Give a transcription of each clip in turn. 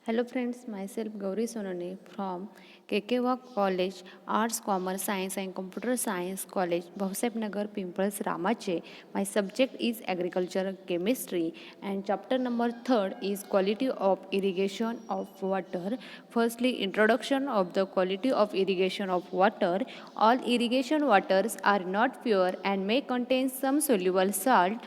Hello friends, myself Gauri Sonani from KKWA College, Arts, Commerce, Science and Computer Science College, Bhausep Nagar, Pimples, Ramache. My subject is Agriculture Chemistry and chapter number 3 is Quality of Irrigation of Water. Firstly, introduction of the quality of irrigation of water. All irrigation waters are not pure and may contain some soluble salt.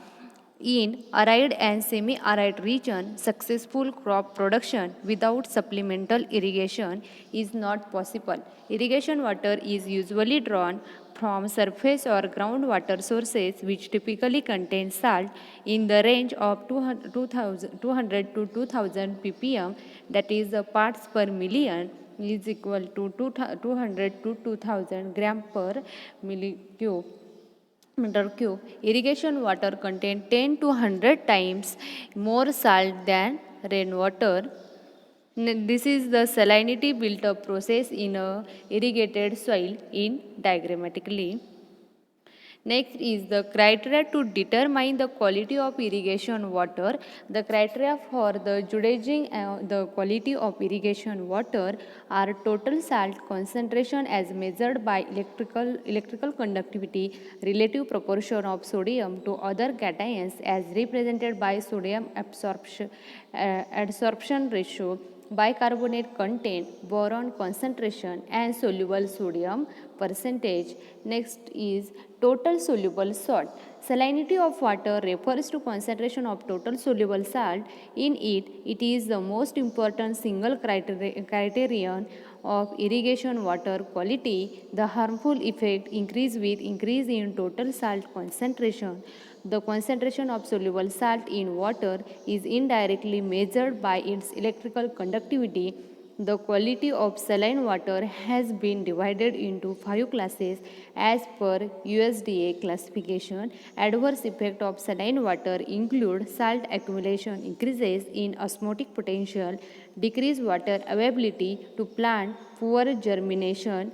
In arid and semi-arid region, successful crop production without supplemental irrigation is not possible. Irrigation water is usually drawn from surface or groundwater sources which typically contain salt in the range of 200 to 2000 ppm, that is the parts per million is equal to 200 to 2000 gram per millicube meter cube. Irrigation water contain 10 to 100 times more salt than rainwater. This is the salinity built up process in a irrigated soil in diagrammatically. Next is the criteria to determine the quality of irrigation water. The criteria for the judging the quality of irrigation water are total salt concentration as measured by electrical conductivity, relative proportion of sodium to other cations as represented by sodium adsorption ratio, bicarbonate content, boron concentration and soluble sodium percentage. Next is total soluble salt. Salinity of water refers to concentration of total soluble salt in it. It is the most important single criterion of irrigation water quality. The harmful effect increase with increase in total salt concentration. The concentration of soluble salt in water is indirectly measured by its electrical conductivity. The quality of saline water has been divided into 5 classes as per USDA classification. Adverse effect of saline water include salt accumulation, increases in osmotic potential, decreased water availability to plant, poor germination,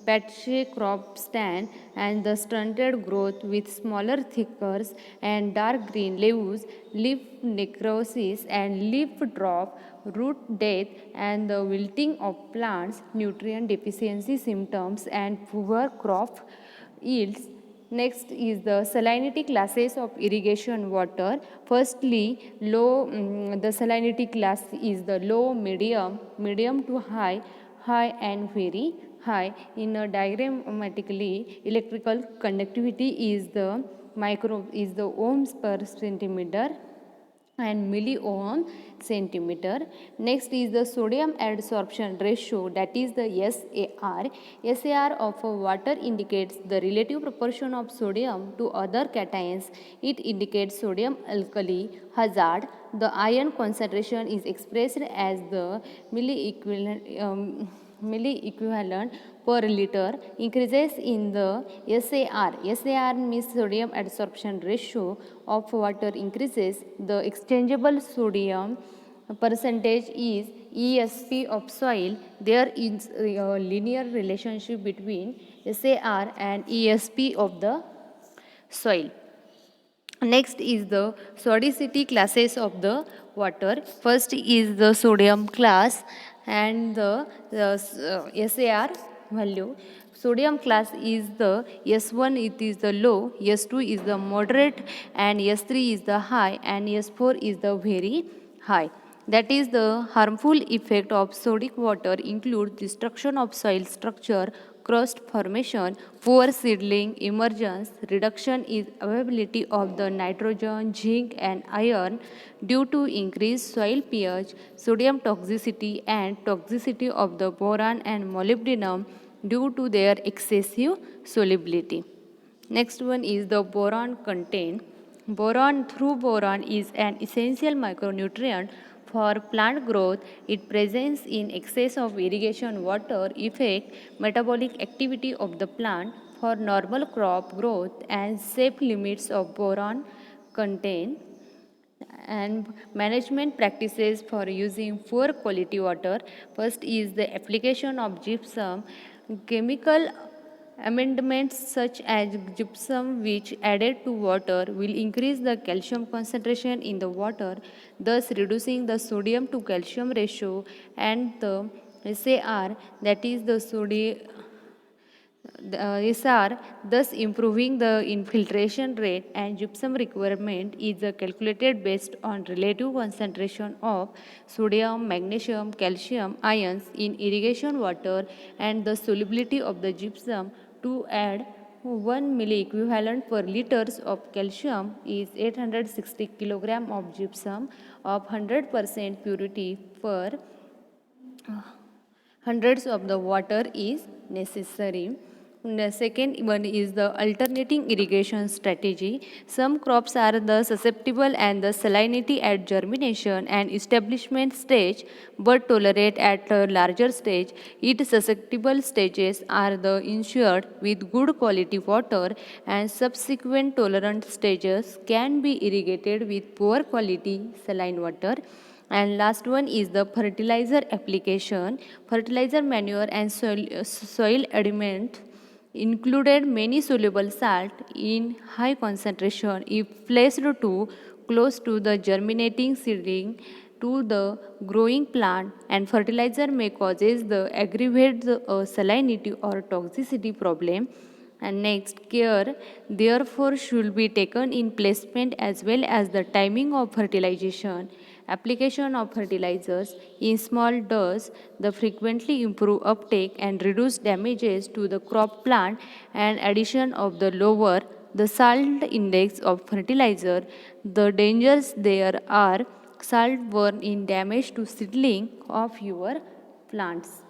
patchy crop stand and the stunted growth with smaller thickers and dark green leaves, leaf necrosis and leaf drop, root death and the wilting of plants, nutrient deficiency symptoms and poor crop yields. Next is the salinity classes of irrigation water. Firstly, the salinity class is the low, medium to high, high and very high. In a diagrammatically, electrical conductivity is the ohms per centimeter and milliohm centimeter. Next is the sodium adsorption ratio, that is the SAR. SAR of water indicates the relative proportion of sodium to other cations. It indicates sodium alkali hazard. The ion concentration is expressed as the milli-equivalent per liter. Increases in the SAR. SAR means sodium adsorption ratio of water increases. The exchangeable sodium percentage is ESP of soil. There is a linear relationship between SAR and ESP of the soil. Next is the sodicity classes of the water. First is the sodium class and the SAR value. Sodium class is the S1, it is the low, S2 is the moderate and S3 is the high and S4 is the very high. That is the harmful effect of sodic water include destruction of soil structure, crust formation, poor seedling emergence, reduction in availability of the nitrogen, zinc and iron due to increased soil pH, sodium toxicity and toxicity of the boron and molybdenum due to their excessive solubility. Next one is the boron content. Boron is an essential micronutrient for plant growth. Its presence in excess of irrigation water affect metabolic activity of the plant for normal crop growth and safe limits of boron content and management practices for using poor quality water. First is the application of gypsum, chemical Amendments such as gypsum, which added to water, will increase the calcium concentration in the water, thus reducing the sodium to calcium ratio, and the SAR, that is the sodium SR, thus improving the infiltration rate, and gypsum requirement is calculated based on relative concentration of sodium, magnesium, calcium ions in irrigation water and the solubility of the gypsum to add 1 milli equivalent per liters of calcium is 860 kilogram of gypsum of 100% purity per hundreds of the water is necessary. The second one is the alternating irrigation strategy. Some crops are the susceptible and the salinity at germination and establishment stage, but tolerate at a larger stage. Its susceptible stages are the ensured with good quality water, and subsequent tolerant stages can be irrigated with poor quality saline water. And last one is the fertilizer application. Fertilizer, manure and soil element included many soluble salt in high concentration if placed too close to the germinating seedling to the growing plant, and fertilizer may causes the aggravate the salinity or toxicity problem. And next, care therefore should be taken in placement as well as the timing of fertilization. Application of fertilizers in small doses the frequently improve uptake and reduce damages to the crop plant, and addition of the lower the salt index of fertilizer. The dangers there are salt burn in damage to seedling of your plants.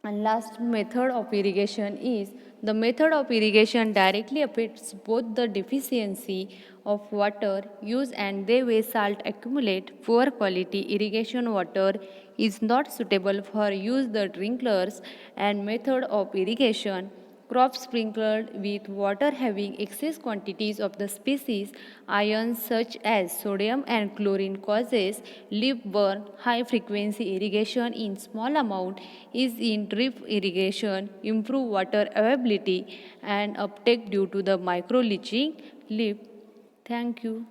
And last method of irrigation is the method of irrigation directly affects both the deficiency of water use and the way salt accumulate. Poor quality irrigation water is not suitable for use the sprinklers and method of irrigation. Crops sprinkled with water having excess quantities of the species ions such as sodium and chlorine causes leaf burn. High frequency irrigation in small amount is in drip irrigation improve water availability and uptake due to the micro leaching leaf. Thank you.